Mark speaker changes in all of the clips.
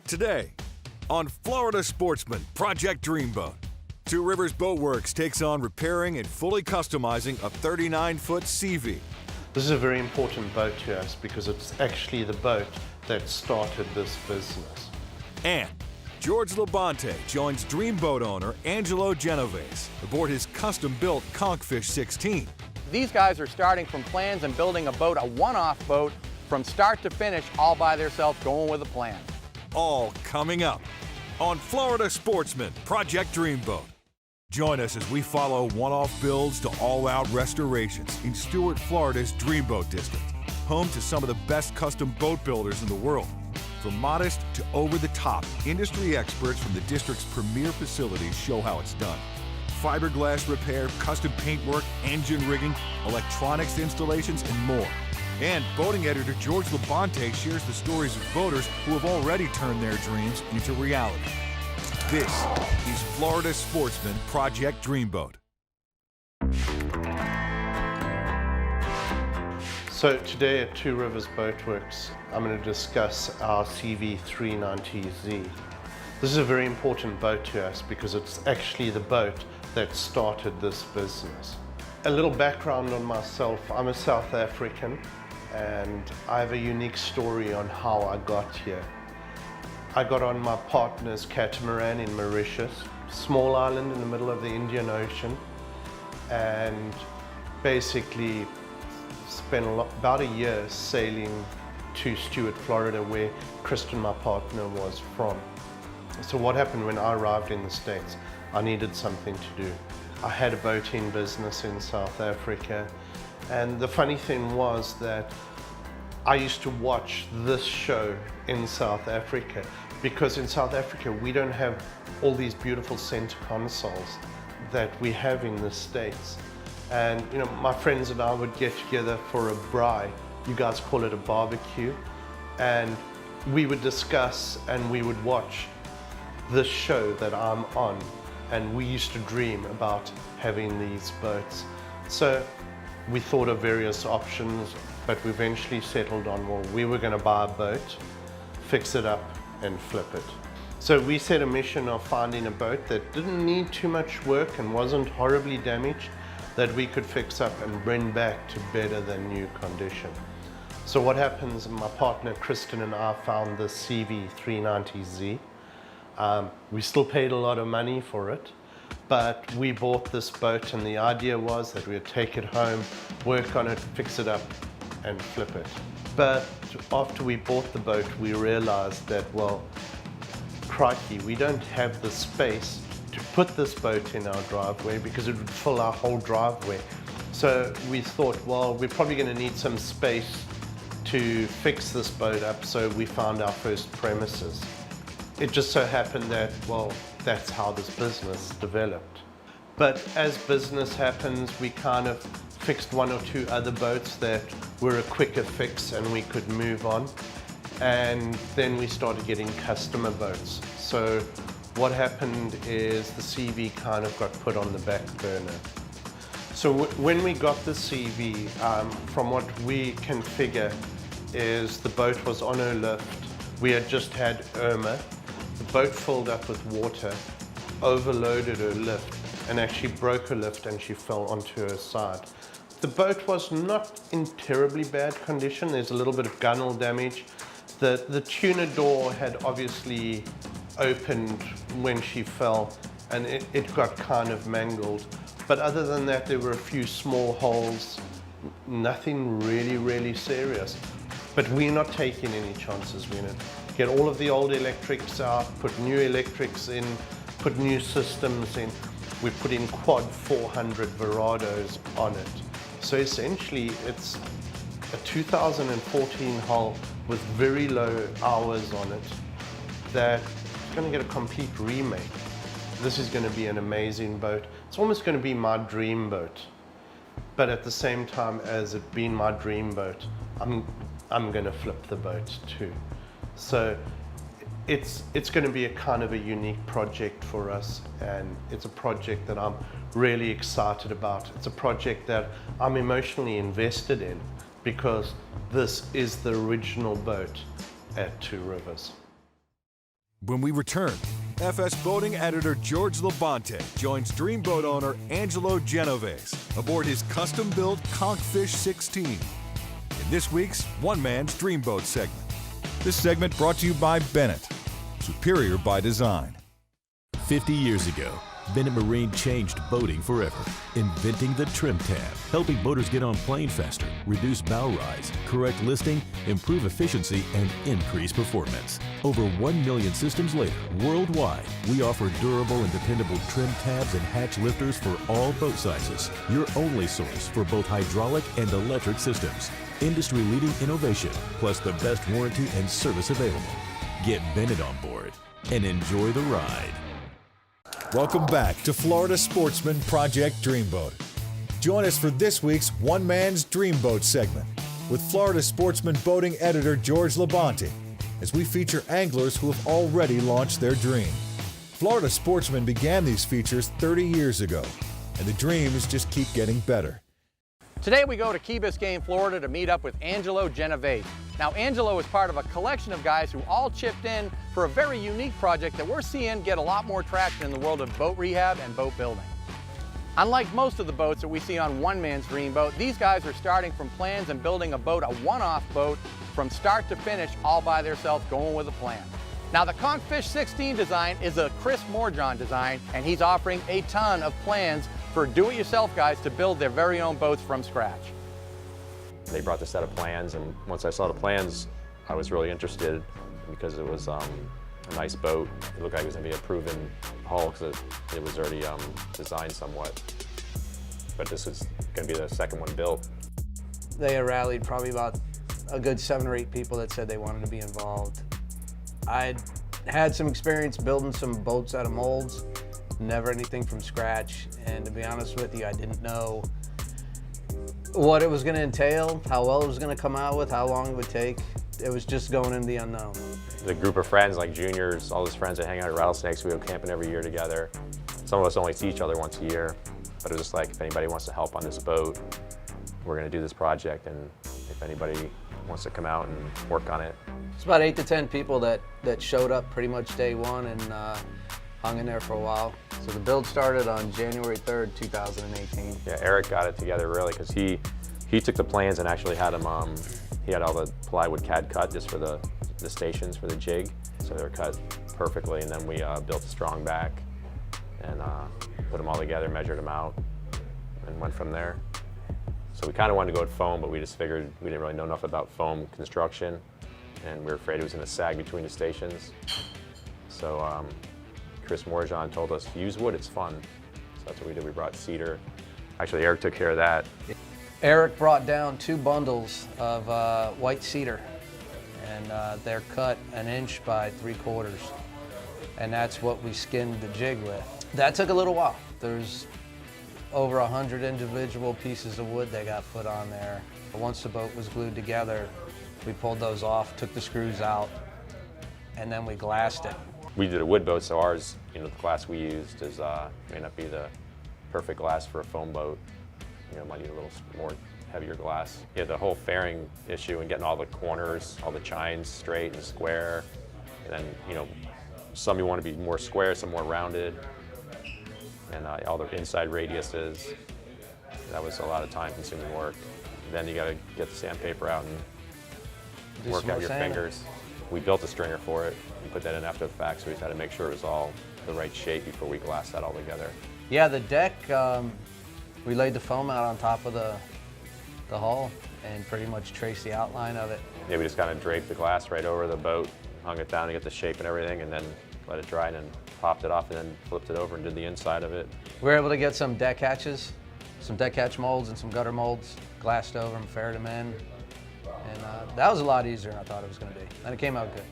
Speaker 1: Today, on Florida Sportsman Project Dreamboat, Two Rivers Boatworks takes on repairing and fully customizing a 39-foot SeaVee.
Speaker 2: This is a very important boat to us because it's actually the boat that started this business.
Speaker 1: And George Labonte joins Dreamboat owner Angelo Genovese aboard his custom-built Conchfish 16.
Speaker 3: These guys are starting from plans and building a boat, a one-off boat, from start to finish, all by themselves, going with a plan.
Speaker 1: All coming up on Florida Sportsman Project Dreamboat. Join us as we follow one-off builds to all-out restorations in Stuart, Florida's Dreamboat District, home to some of the best custom boat builders in the world. From modest to over-the-top, industry experts from the district's premier facilities show how it's done. Fiberglass repair, custom paintwork, engine rigging, electronics installations, and more. And boating editor George Labonte shares the stories of boaters who have already turned their dreams into reality. This is Florida Sportsman Project Dreamboat.
Speaker 2: So today at Two Rivers Boatworks, I'm going to discuss our SeaVee 390Z. This is a very important boat to us because it's actually the boat that started this business. A little background on myself: I'm a South African and I have a unique story on how I got here. I got on my partner's catamaran in Mauritius, small island in the middle of the Indian Ocean, and basically spent about a year sailing to Stuart, Florida, where Kristen, my partner, was from. So what happened when I arrived in the States? I needed something to do. I had a boating business in South Africa, and the funny thing was that I used to watch this show in South Africa, because in South Africa we don't have all these beautiful center consoles that we have in the States. And you know, my friends and I would get together for a braai, you guys call it a barbecue, and we would discuss and we would watch this show that I'm on, and we used to dream about having these boats. So we thought of various options, but we eventually settled on, well, we were going to buy a boat, fix it up and flip it. So we set a mission of finding a boat that didn't need too much work and wasn't horribly damaged, that we could fix up and bring back to better than new condition. So what happens, my partner Kristen and I found the SeaVee 390Z. We still paid a lot of money for it, but we bought this boat, and the idea was that we would take it home, work on it, fix it up and flip it. But after we bought the boat, we realized that, well, crikey, we don't have the space to put this boat in our driveway because it would fill our whole driveway. So we thought, well, we're probably going to need some space to fix this boat up, so we found our first premises. It just so happened that, well, that's how this business developed. But as business happens, we kind of fixed one or two other boats that were a quicker fix and we could move on. And then we started getting customer boats. So what happened is the SeaVee kind of got put on the back burner. So when we got the SeaVee, from what we can figure, is the boat was on her lift. We had just had Irma. The boat filled up with water, overloaded her lift, and actually broke her lift, and she fell onto her side. The boat was not in terribly bad condition. There's a little bit of gunnel damage. The tuna door had obviously opened when she fell, and it got kind of mangled. But other than that, there were a few small holes, nothing really serious. But we're not taking any chances. We're going to get all of the old electrics out, put new electrics in, put new systems in. We put in quad 400 Verados on it. So essentially it's a 2014 hull with very low hours on it that's going to get a complete remake. This is going to be an amazing boat. It's almost going to be my dream boat. But at the same time as it being my dream boat, I'm going to flip the boat too. So it's going to be a kind of a unique project for us, and it's a project that I'm really excited about. It's a project that I'm emotionally invested in because this is the original boat at Two Rivers.
Speaker 1: When we return, FS Boating editor George Labonte joins Dreamboat owner Angelo Genovese aboard his custom-built Conchfish 16 in this week's One Man's Dreamboat segment. This segment brought to you by Bennett, superior by design.
Speaker 4: 50 years ago, Bennett Marine changed boating forever, inventing the trim tab, helping boaters get on plane faster, reduce bow rise, correct listing, improve efficiency, and increase performance. Over 1 million systems later, worldwide, we offer durable and dependable trim tabs and hatch lifters for all boat sizes. Your only source for both hydraulic and electric systems. Industry-leading innovation, plus the best warranty and service available. Get Bennett on board and enjoy the ride.
Speaker 1: Welcome back to Florida Sportsman Project Dreamboat. Join us for this week's One Man's Dreamboat segment with Florida Sportsman Boating editor George Labonte as we feature anglers who have already launched their dream. Florida Sportsman began these features 30 years ago, and the dreams just keep getting better.
Speaker 3: Today we go to Key Biscayne, Florida to meet up with Angelo Genovese. Now Angelo is part of a collection of guys who all chipped in for a very unique project that we're seeing get a lot more traction in the world of boat rehab and boat building. Unlike most of the boats that we see on One Man's Dreamboat, these guys are starting from plans and building a boat, a one-off boat, from start to finish all by themselves, going with a plan. Now the Conchfish 16 design is a Chris Morjon design, and he's offering a ton of plans for do-it-yourself guys to build their very own boats from scratch.
Speaker 5: They brought the set of plans, and once I saw the plans, I was really interested because it was a nice boat. It looked like it was going to be a proven hull because it was already designed somewhat. But this is going to be the second one built.
Speaker 6: They rallied probably about a good 7 or 8 people that said they wanted to be involved. I'd had some experience building some boats out of molds, never anything from scratch, and to be honest with you, I didn't know what it was going to entail, how well it was going to come out with, how long it would take. It was just going into the unknown.
Speaker 5: The group of friends, like juniors, all those friends that hang out at Rattlesnakes, we go camping every year together. Some of us only see each other once a year, but it was just like, if anybody wants to help on this boat, we're going to do this project, and if anybody wants to come out and work on it.
Speaker 6: It's about 8 to 10 people that showed up pretty much day one and hung in there for a while. So the build started on January 3rd, 2018.
Speaker 5: Yeah, Eric got it together really because he took the plans and actually had them, he had all the plywood CAD cut just for the stations for the jig. So they were cut perfectly, and then we built a strong back and put them all together, measured them out, and went from there. So we kind of wanted to go with foam, but we just figured we didn't really know enough about foam construction, and we were afraid it was going to sag between the stations. So Chris Morjon told us, use wood, it's fun. So that's what we did, we brought cedar. Actually, Eric took care of that.
Speaker 6: Eric brought down 2 bundles of white cedar, and they're cut 1 inch by 3/4. And that's what we skinned the jig with. That took a little while. There's over 100 individual pieces of wood that got put on there. But once the boat was glued together, we pulled those off, took the screws out, and then we glassed it.
Speaker 5: We did a wood boat, so ours, the glass we used is may not be the perfect glass for a foam boat. Might need a little more heavier glass. Yeah, the whole fairing issue and getting all the corners, all the chines straight and square, and then some you want to be more square, some more rounded, and all the inside radiuses. That was a lot of time-consuming work. Then you got to get the sandpaper out and work out your fingers. We built a stringer for it and put that in after the fact, so we just had to make sure it was all the right shape before we glassed that all together.
Speaker 6: Yeah, the deck, we laid the foam out on top of the hull and pretty much traced the outline of it.
Speaker 5: Yeah, we just kind of draped the glass right over the boat, hung it down to get the shape and everything, and then let it dry, and then popped it off, and then flipped it over and did the inside of it.
Speaker 6: We were able to get some deck hatches, some deck hatch molds and some gutter molds, glassed over them, faired them in. And that was a lot easier than I thought it was going to be. And it came out good.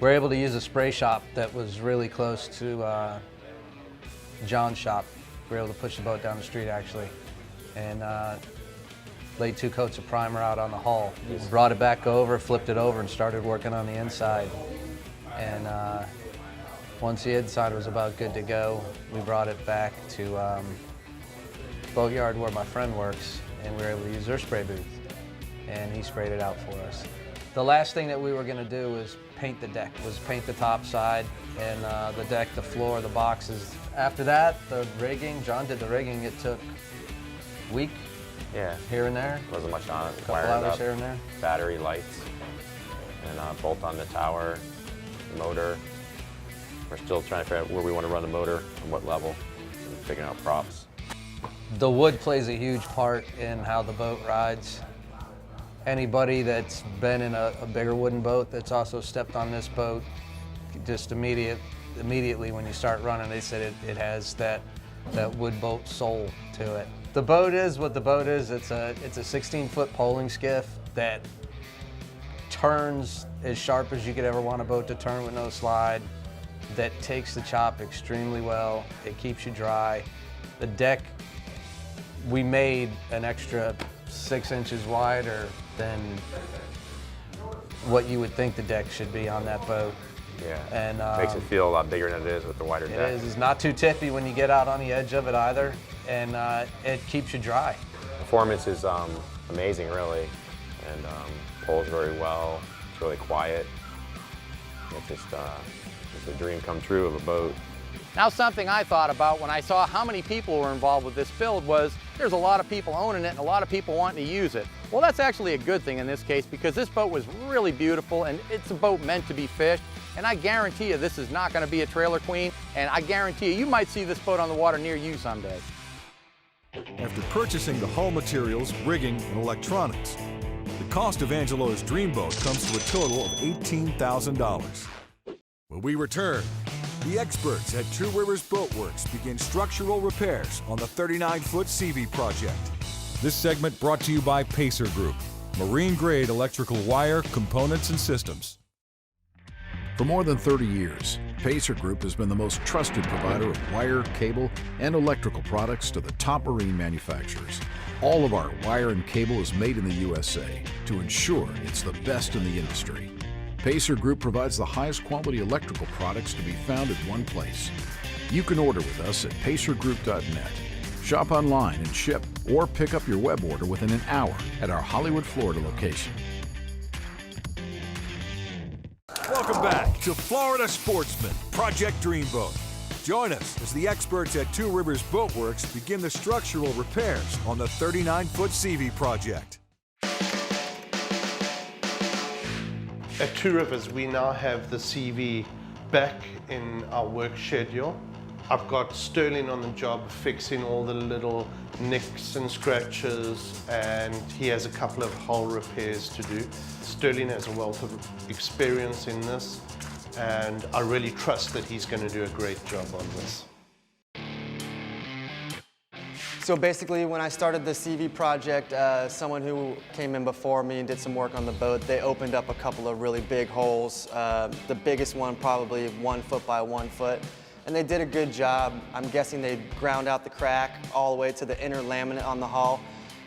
Speaker 6: We were able to use a spray shop that was really close to John's shop. We were able to push the boat down the street actually, and laid 2 coats of primer out on the hull. We brought it back over, flipped it over, and started working on the inside. And once the inside was about good to go, we brought it back to Boatyard where my friend works, and we were able to use their spray booth. And he sprayed it out for us. The last thing that we were gonna do was paint the deck, was paint the top side and the deck, the floor, the boxes. After that, the rigging, John did the rigging. It took a week
Speaker 5: Yeah.
Speaker 6: here and there,
Speaker 5: Wasn't much on it.
Speaker 6: a couple
Speaker 5: Wired
Speaker 6: hours
Speaker 5: up,
Speaker 6: here and there.
Speaker 5: battery, lights, and bolt on the tower, motor. We're still trying to figure out where we want to run the motor and what level, and figuring out props.
Speaker 6: The wood plays a huge part in how the boat rides. Anybody that's been in a bigger wooden boat that's also stepped on this boat, just immediately when you start running, they said it has that wood boat soul to it. The boat is what the boat is. It's a 16-foot poling skiff that turns as sharp as you could ever want a boat to turn with no slide, that takes the chop extremely well. It keeps you dry. The deck, we made an extra 6 inches wider than what you would think the deck should be on that boat.
Speaker 5: Yeah.
Speaker 6: And
Speaker 5: Makes it feel a lot bigger than it is with the wider deck.
Speaker 6: It is. It's not too tippy when you get out on the edge of it either, and it keeps you dry.
Speaker 5: Performance is amazing, really, and pulls very well. It's really quiet. It's just it's a dream come true of a boat.
Speaker 3: Now, something I thought about when I saw how many people were involved with this build was there's a lot of people owning it and a lot of people wanting to use it. Well, that's actually a good thing in this case because this boat was really beautiful and it's a boat meant to be fished. And I guarantee you this is not going to be a trailer queen, and I guarantee you might see this boat on the water near you someday.
Speaker 1: After purchasing the hull materials, rigging, and electronics, the cost of Angelo's Dreamboat comes to a total of $18,000. When we return, the experts at Two Rivers Boatworks begin structural repairs on the 39-foot SeaVee project. This segment brought to you by Pacer Group, marine-grade electrical wire, components, and systems.
Speaker 7: For more than 30 years, Pacer Group has been the most trusted provider of wire, cable, and electrical products to the top marine manufacturers. All of our wire and cable is made in the USA to ensure it's the best in the industry. Pacer Group provides the highest quality electrical products to be found in one place. You can order with us at pacergroup.net. Shop online and ship, or pick up your web order within an hour at our Hollywood, Florida location.
Speaker 1: Welcome back to Florida Sportsman, Project Dreamboat. Join us as the experts at Two Rivers Boatworks begin the structural repairs on the 39-foot SeaVee project.
Speaker 2: At Two Rivers, we now have the SeaVee back in our work schedule. I've got Sterling on the job fixing all the little nicks and scratches, and he has a couple of hull repairs to do. Sterling has a wealth of experience in this, and I really trust that he's going to do a great job on this.
Speaker 8: So basically, when I started the SeaVee project, someone who came in before me and did some work on the boat, they opened up a couple of really big holes. The biggest one probably 1 foot by 1 foot. And they did a good job. I'm guessing they ground out the crack all the way to the inner laminate on the hull,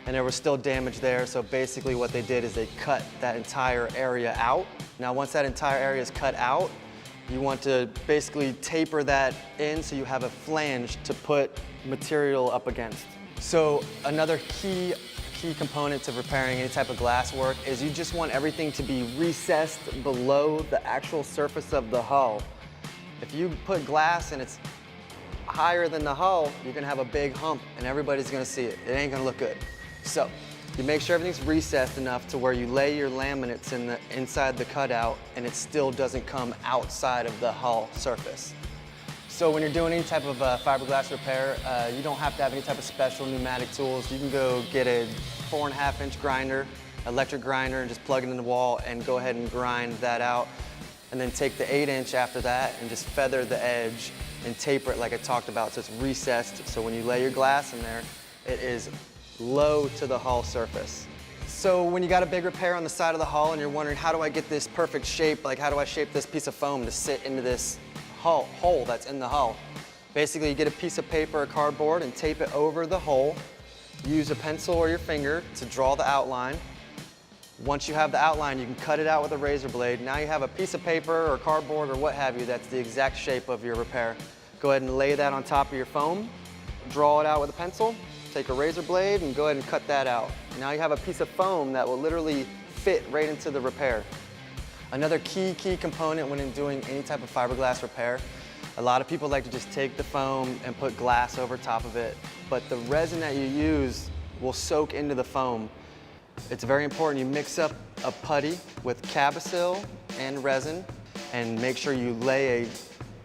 Speaker 8: and there was still damage there. So basically what they did is they cut that entire area out. Now once that entire area is cut out, you want to basically taper that in so you have a flange to put material up against. So another key component to repairing any type of glass work is you just want everything to be recessed below the actual surface of the hull. If you put glass and it's higher than the hull, you're gonna have a big hump and everybody's gonna see it. It ain't gonna look good. So you make sure everything's recessed enough to where you lay your laminates inside the cutout and it still doesn't come outside of the hull surface. So when you're doing any type of fiberglass repair, you don't have to have any type of special pneumatic tools. You can go get a 4.5-inch grinder, electric grinder, and just plug it in the wall and go ahead and grind that out. And then take the 8-inch after that and just feather the edge and taper it like I talked about so it's recessed. So when you lay your glass in there, it is low to the hull surface. So when you got a big repair on the side of the hull and you're wondering, how do I get this perfect shape? Like, how do I shape this piece of foam to sit into this hole that's in the hull? Basically, you get a piece of paper or cardboard and tape it over the hole. Use a pencil or your finger to draw the outline. Once you have the outline, you can cut it out with a razor blade. Now you have a piece of paper or cardboard or what have you that's the exact shape of your repair. Go ahead and lay that on top of your foam, draw it out with a pencil, take a razor blade and go ahead and cut that out. Now you have a piece of foam that will literally fit right into the repair. Another key component when doing any type of fiberglass repair, a lot of people like to just take the foam and put glass over top of it, but the resin that you use will soak into the foam. It's very important you mix up a putty with Cabasil and resin, and make sure you lay a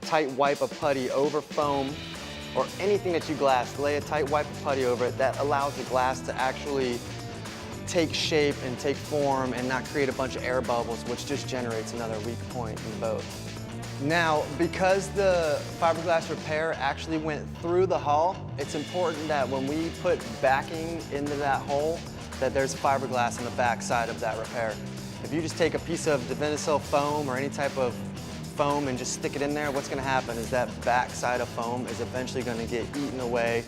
Speaker 8: tight wipe of putty over foam or anything that you glass. Lay a tight wipe of putty over it. That allows the glass to actually take shape and take form and not create a bunch of air bubbles, which just generates another weak point in the boat. Now, because the fiberglass repair actually went through the hull, it's important that when we put backing into that hole, that there's fiberglass on the back side of that repair. If you just take a piece of Divinyl foam or any type of foam and just stick it in there, what's gonna happen is that back side of foam is eventually gonna get eaten away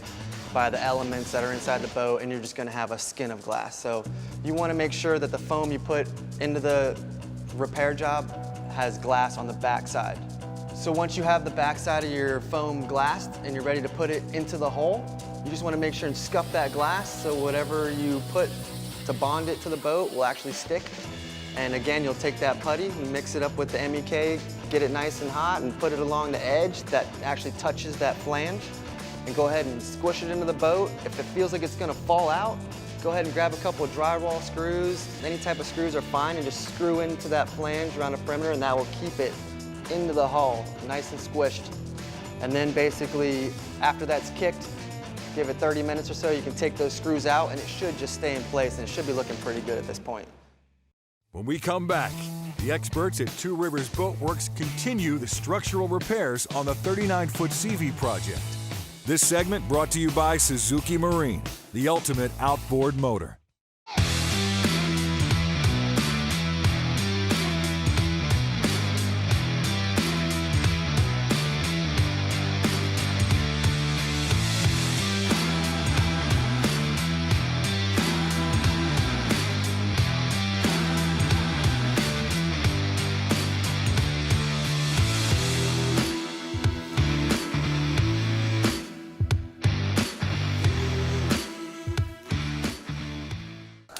Speaker 8: by the elements that are inside the boat, and you're just gonna have a skin of glass. So you wanna make sure that the foam you put into the repair job has glass on the back side. So once you have the back side of your foam glassed and you're ready to put it into the hole, you just wanna make sure and scuff that glass so whatever you put to bond it to the boat will actually stick. And again, you'll take that putty and mix it up with the MEK, get it nice and hot, and put it along the edge that actually touches that flange. And go ahead and squish it into the boat. If it feels like it's gonna fall out, go ahead and grab a couple of drywall screws. Any type of screws are fine, and just screw into that flange around the perimeter, and that will keep it into the hull, nice and squished. And then basically, after that's kicked, give it 30 minutes or so, you can take those screws out, and it should just stay in place, and it should be looking pretty good at this point.
Speaker 1: When we come back, the experts at Two Rivers Boatworks continue the structural repairs on the 39-foot SeaVee project. This segment brought to you by Suzuki Marine, the ultimate outboard motor.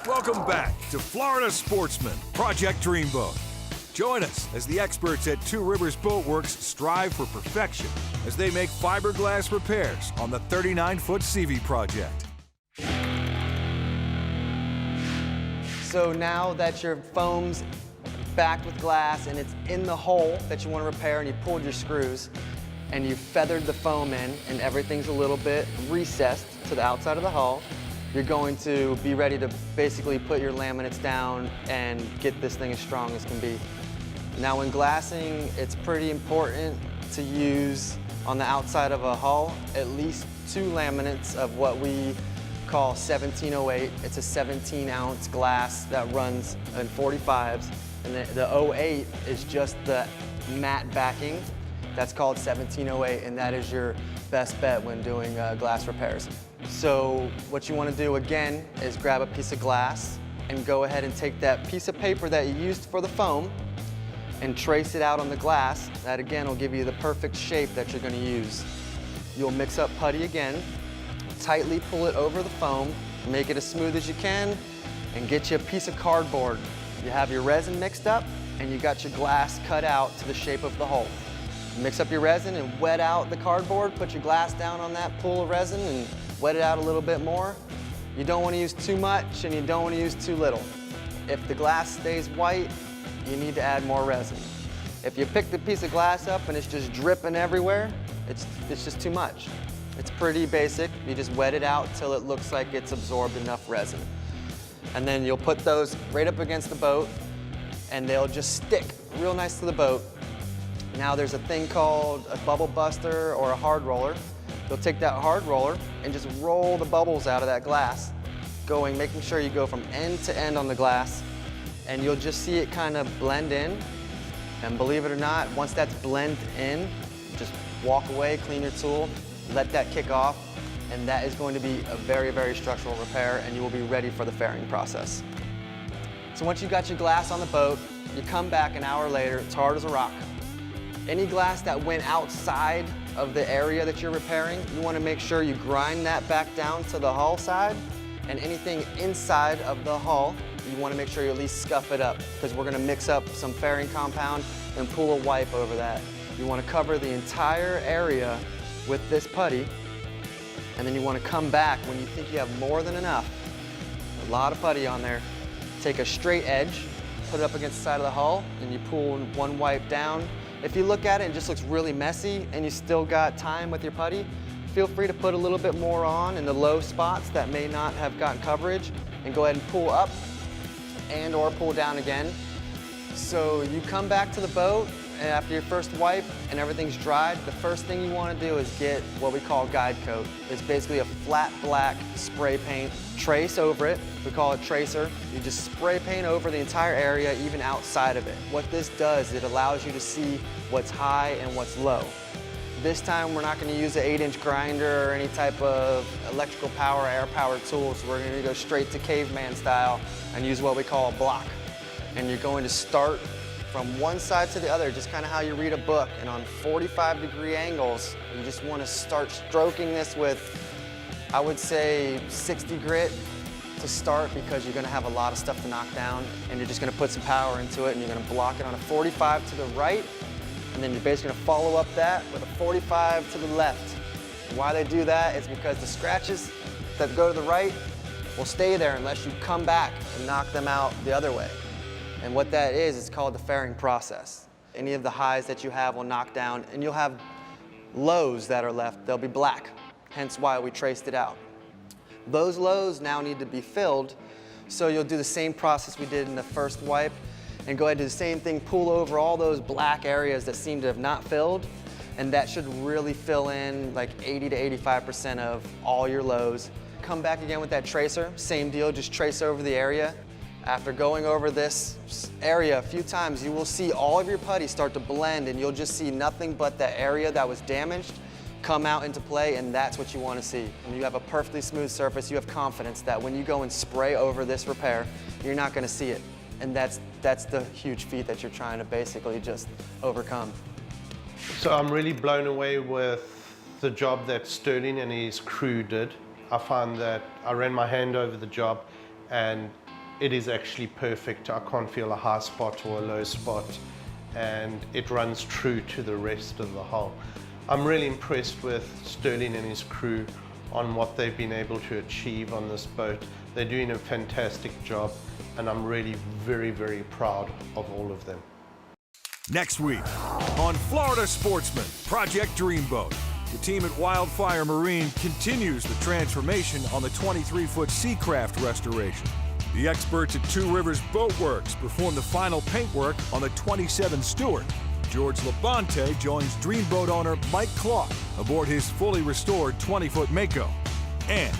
Speaker 1: Welcome back to Florida Sportsman, Project Dreamboat. Join us as the experts at Two Rivers Boatworks strive for perfection as they make fiberglass repairs on the 39-foot SeaVee project.
Speaker 8: So now that your foam's backed with glass and it's in the hole that you want to repair, and you pulled your screws and you feathered the foam in and everything's a little bit recessed to the outside of the hull, you're going to be ready to basically put your laminates down and get this thing as strong as can be. Now when glassing, it's pretty important to use on the outside of a hull at least 2 laminates of what we call 1708. It's a 17-ounce glass that runs in 45s, and the 08 is just the matte backing. That's called 1708, and that is your best bet when doing glass repairs. So what you want to do again is grab a piece of glass and go ahead and take that piece of paper that you used for the foam and trace it out on the glass. That again will give you the perfect shape that you're going to use. You'll mix up putty again, tightly pull it over the foam, make it as smooth as you can, and get you a piece of cardboard. You have your resin mixed up and you got your glass cut out to the shape of the hole. Mix up your resin and wet out the cardboard, put your glass down on that pool of resin and wet it out a little bit more. You don't want to use too much and you don't want to use too little. If the glass stays white, you need to add more resin. If you pick the piece of glass up and it's just dripping everywhere, it's just too much. It's pretty basic. You just wet it out till it looks like it's absorbed enough resin. And then you'll put those right up against the boat and they'll just stick real nice to the boat. Now there's a thing called a bubble buster or a hard roller. You'll take that hard roller and just roll the bubbles out of that glass, making sure you go from end to end on the glass, and you'll just see it kind of blend in. And believe it or not, once that's blended in, just walk away, clean your tool, let that kick off, and that is going to be a very, very structural repair, and you will be ready for the fairing process. So once you've got your glass on the boat, you come back an hour later, it's hard as a rock. Any glass that went outside of the area that you're repairing, you want to make sure you grind that back down to the hull side, and anything inside of the hull, you want to make sure you at least scuff it up, because we're going to mix up some fairing compound and pull a wipe over that. You want to cover the entire area with this putty, and then you want to come back when you think you have more than enough. A lot of putty on there. Take a straight edge, put it up against the side of the hull, and you pull one wipe down. If you look at it and it just looks really messy and you still got time with your putty, feel free to put a little bit more on in the low spots that may not have gotten coverage, and go ahead and pull up and or pull down again. So you come back to the boat, and after your first wipe and everything's dried, the first thing you want to do is get what we call guide coat. It's basically a flat black spray paint, trace over it. We call it tracer. You just spray paint over the entire area, even outside of it. What this does, it allows you to see what's high and what's low. This time we're not going to use an 8-inch grinder or any type of electrical power, air-powered tools. We're going to go straight to caveman style and use what we call a block. And you're going to start from one side to the other, just kind of how you read a book. And on 45-degree angles, you just want to start stroking this with, I would say, 60 grit to start, because you're going to have a lot of stuff to knock down, and you're just going to put some power into it, and you're going to block it on a 45 to the right, and then you're basically going to follow up that with a 45 to the left. And why they do that is because the scratches that go to the right will stay there unless you come back and knock them out the other way. And what that is, it's called the fairing process. Any of the highs that you have will knock down, and you'll have lows that are left. They'll be black, hence why we traced it out. Those lows now need to be filled, so you'll do the same process we did in the first wipe, and go ahead and do the same thing, pull over all those black areas that seem to have not filled, and that should really fill in like 80 to 85% of all your lows. Come back again with that tracer, same deal, just trace over the area. After going over this area a few times, you will see all of your putty start to blend, and you'll just see nothing but that area that was damaged come out into play, and that's what you want to see. When you have a perfectly smooth surface, you have confidence that when you go and spray over this repair, you're not going to see it. And that's the huge feat that you're trying to basically just overcome.
Speaker 2: So I'm really blown away with the job that Sterling and his crew did. I found that I ran my hand over the job, and it is actually perfect. I can't feel a high spot or a low spot, and it runs true to the rest of the hull. I'm really impressed with Sterling and his crew on what they've been able to achieve on this boat. They're doing a fantastic job, and I'm really very, very proud of all of them.
Speaker 1: Next week on Florida Sportsman, Project Dreamboat, the team at Wildfire Marine continues the transformation on the 23-foot Seacraft restoration. The experts at Rivers Boatworks perform the final paintwork on the 27 Stewart. George Labonte joins Dreamboat owner Mike Clark aboard his fully restored 20-foot Mako. And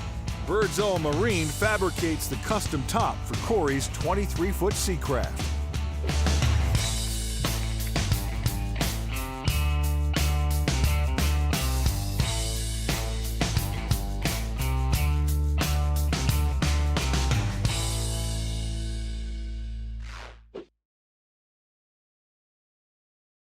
Speaker 1: Birdsall Marine fabricates the custom top for Corey's 23-foot Seacraft.